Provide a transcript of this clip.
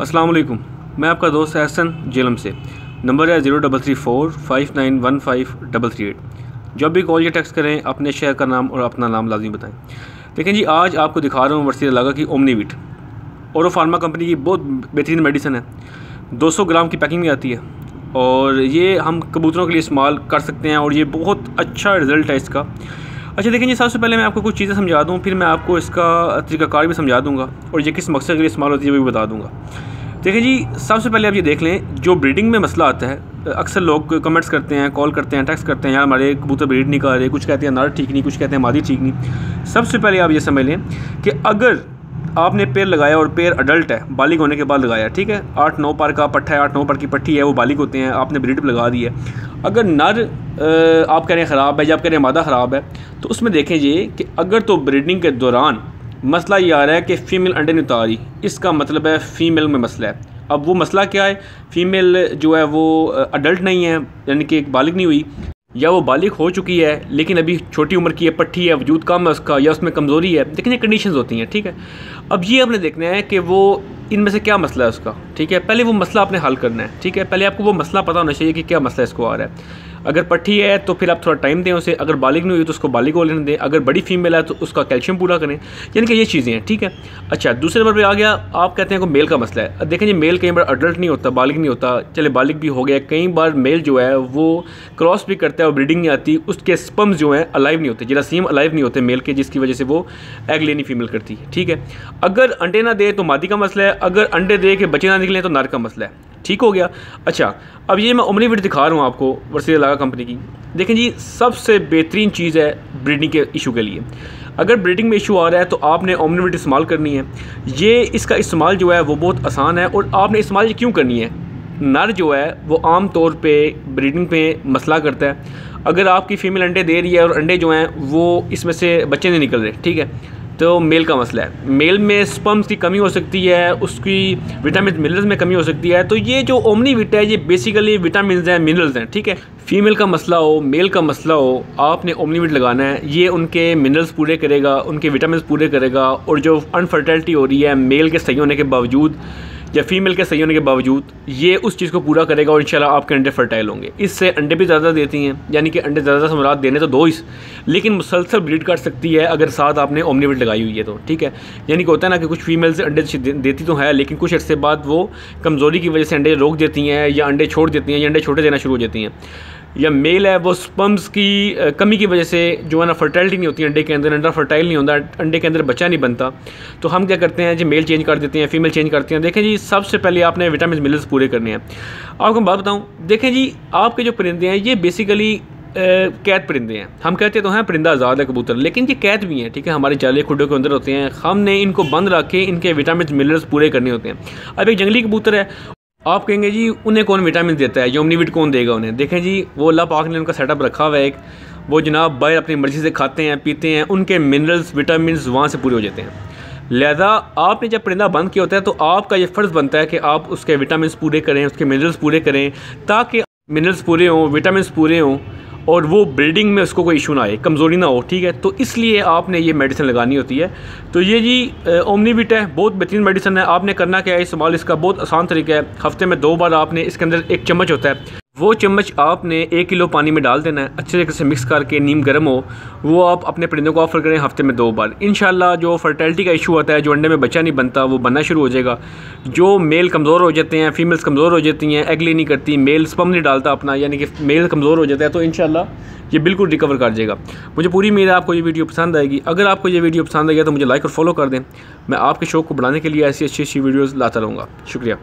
अस्सलाम वालेकुम। मैं आपका दोस्त एहसन जेलम से। नंबर है 0334591538। जब भी कॉल या टेक्स्ट करें अपने शहर का नाम और अपना नाम लाजमी बताएं। देखें जी, आज आपको दिखा रहा हूँ वर्सीत लगा की ओमनीविट और फार्मा कंपनी की बहुत बेहतरीन मेडिसिन है। 200 ग्राम की पैकिंग में आती है और ये हम कबूतरों के लिए इस्तेमाल कर सकते हैं और ये बहुत अच्छा रिज़ल्ट है इसका। अच्छा देखें जी, सबसे पहले मैं आपको कुछ चीज़ें समझा दूँ, फिर मैं आपको इसका तरीक़ाकार भी समझा दूँगा और ये किस मकसद के लिए इस्तेमाल होती है वो भी बता दूँगा। देखें जी, सबसे पहले आप ये देख लें, जो ब्रीडिंग में मसला आता है, अक्सर लोग कमेंट्स करते हैं, कॉल करते हैं, टेक्स्ट करते हैं, यार हमारे कबूतर ब्रीड नहीं कर रहे, कुछ कहते हैं नर ठीक नहीं, कुछ कहते हैं मादी ठीक नहीं। सबसे पहले आप ये समझ लें कि अगर आपने पेड़ लगाया और पेड़ अडल्ट है, बालिग होने के बाद लगाया, ठीक है, 8-9 पर का पट्ठा है, 8-9 पर की पट्टी है, वो बालिग होते हैं, आपने ब्रीड पर लगा दी है। अगर नर आप कह रहे हैं ख़राब है या आप कह रहे हैं मादा ख़राब है, तो उसमें देखें ये कि अगर तो ब्रीडिंग के दौरान मसला ये आ रहा है कि फ़ीमेल अंडे नहीं उतारी, इसका मतलब है फ़ीमेल में मसला है। अब वो मसला क्या है, फ़ीमेल जो है वो अडल्ट नहीं है, यानी कि एक बालिग नहीं हुई, या वो बालिग हो चुकी है लेकिन अभी छोटी उम्र की है, पट्टी है, वजूद कम है उसका, या उसमें कमज़ोरी है। लेकिन ये कंडीशंस होती हैं, ठीक है। अब ये आपने देखना है कि वो इनमें से क्या मसला है उसका, ठीक है। पहले वो मसला आपने हल करना है, ठीक है। पहले आपको वो मसला पता होना चाहिए कि क्या मसला इसको आ रहा है। अगर पट्टी है तो फिर आप थोड़ा टाइम दें उसे, अगर बालिग नहीं हुई तो उसको बालिग हो लेने दें, अगर बड़ी फीमेल है तो उसका कैल्शियम पूरा करें, यानी कि ये चीज़ें हैं, ठीक है। अच्छा, दूसरे नंबर पे आ गया, आप कहते हैं कि मेल का मसला है। देखें जी, मेल कई बार अडल्ट नहीं होता, बालिग नहीं होता, चले बालिग भी हो गया, कई बार मेल जो है वो क्रॉस भी करता है और ब्रीडिंग नहीं आती, उसके स्पर्म्स जो हैं अलाइव नहीं होते, जरासीम अलाइव नहीं होते मेल के, जिसकी वजह से वो एग लेनी फीमेल करती है, ठीक है। अगर अंडे ना दे तो मादी का मसला है, अगर अंडे दे के बच्चे ना निकले तो नर का मसला है, ठीक हो गया। अच्छा, अब ये मैं ओमनीविट दिखा रहा हूँ आपको वर्सीत लगा कंपनी की। देखें जी, सबसे बेहतरीन चीज़ है ब्रीडिंग के इशू के लिए। अगर ब्रीडिंग में इशू आ रहा है तो आपने ओमनीविट इस्तेमाल करनी है। ये इसका इस्तेमाल जो है वो बहुत आसान है और आपने इस्तेमाल क्यों करनी है। नर जो है वो आम तौर पे ब्रीडिंग पे मसला करता है। अगर आपकी फ़ीमेल अंडे दे रही है और अंडे जो हैं वो इसमें से बच्चे नहीं निकल रहे, ठीक है, तो मेल का मसला है। मेल में स्पर्म्स की कमी हो सकती है, उसकी विटामिन मिनरल्स में कमी हो सकती है। तो ये जो ओमनीविट है ये बेसिकली विटामिन हैं, मिनरल्स हैं, ठीक है। फीमेल का मसला हो, मेल का मसला हो, आपने ओमनीविट लगाना है। ये उनके मिनरल्स पूरे करेगा, उनके विटामिन पूरे करेगा और जो अनफर्टिलिटी हो रही है मेल के सही होने के बावजूद या फीमेल के सही होने के बावजूद, ये उस चीज़ को पूरा करेगा और इंशाल्लाह आपके अंडे फर्टाइल होंगे। इससे अंडे भी ज़्यादा देती हैं, यानी कि अंडे ज़्यादा से मुराद देने तो दो ही, लेकिन मुसलसल ब्रीड कर सकती है अगर साथ आपने ओमनीविट लगाई हुई है तो, ठीक है। यानी कि होता है ना कि कुछ फीमेल से अंडे देती तो है लेकिन कुछ अर्से बाद वो कमज़ोरी की वजह से अंडे रोक देती हैं या अंडे छोड़ देती हैं या अंडे छोटे देना शुरू हो जाती हैं। या मेल है वो स्पर्म्स की कमी की वजह से जो है ना फर्टाइलिटी नहीं होती अंडे के अंदर, अंडा फर्टाइल नहीं होता, अंडे के अंदर बच्चा नहीं बनता। तो हम क्या करते हैं जी, मेल चेंज कर देते हैं, फीमेल चेंज करते हैं। देखें जी, सबसे पहले आपने विटामिन मिनरल्स पूरे करने हैं। आपको बात बताऊं, देखें जी, आपके जो परिंदे हैं ये बेसिकली कैद परिंदे हैं। हम कहते तो हैं परिंदा आज़ाद है कबूतर, लेकिन ये कैद भी हैं, ठीक है, हमारे जाले खुडों के अंदर होते हैं। हमने इनको बंद रख के इनके विटामिन मिनरल्स पूरे करने होते हैं। अब एक जंगली कबूतर है, आप कहेंगे जी उन्हें कौन विटामिन देता है, ये ओमनीविट कौन देगा उन्हें। देखें जी, वो अल्लाह पाक ने उनका सेटअप रखा हुआ है एक, वो जनाब बाहर अपनी मर्ज़ी से खाते हैं पीते हैं, उनके मिनरल्स विटामिन वहाँ से पूरे हो जाते हैं। लिहाजा आपने जब परिंदा बंद किया होता है तो आपका ये फ़र्ज़ बनता है कि आप उसके विटामिन पूरे करें, उसके मिनरल्स पूरे करें, ताकि मिनरल्स पूरे हों, विटामिन पूरे हों और वो ब्रीडिंग में उसको कोई इशू ना आए, कमज़ोरी ना हो, ठीक है। तो इसलिए आपने ये मेडिसिन लगानी होती है। तो ये जी ओमनीविट है, बहुत बेहतरीन मेडिसिन है। आपने करना क्या है, इस्तेमाल इसका बहुत आसान तरीका है। हफ्ते में 2 बार आपने इसके अंदर 1 चम्मच होता है, वो चम्मच आपने 1 किलो पानी में डाल देना है, अच्छे तरीके से मिक्स करके, नीम गर्म हो, वो आप अपने परिंदों को ऑफर करें हफ्ते में 2 बार। इंशाल्लाह जो फर्टिलिटी का इशू होता है, जो अंडे में बच्चा नहीं बनता, वो बनना शुरू हो जाएगा। जो मेल कमज़ोर हो जाते हैं, फीमेल्स कमज़ोर हो जाती हैं, एग ले नहीं करती, मेल स्पर्म नहीं डालता अपना, यानी कि मेल कमज़ोर हो जाता है, तो इंशाल्लाह ये बिल्कुल रिकवर कर जाएगा। मुझे पूरी उम्मीद है आपको ये वीडियो पसंद आएगी। अगर आपको ये वीडियो पसंद आएगा तो मुझे लाइक और फॉलो कर दें। मैं आपके शौक़ को बढ़ाने के लिए ऐसी अच्छी वीडियोज़ लाता रहूँगा। शुक्रिया।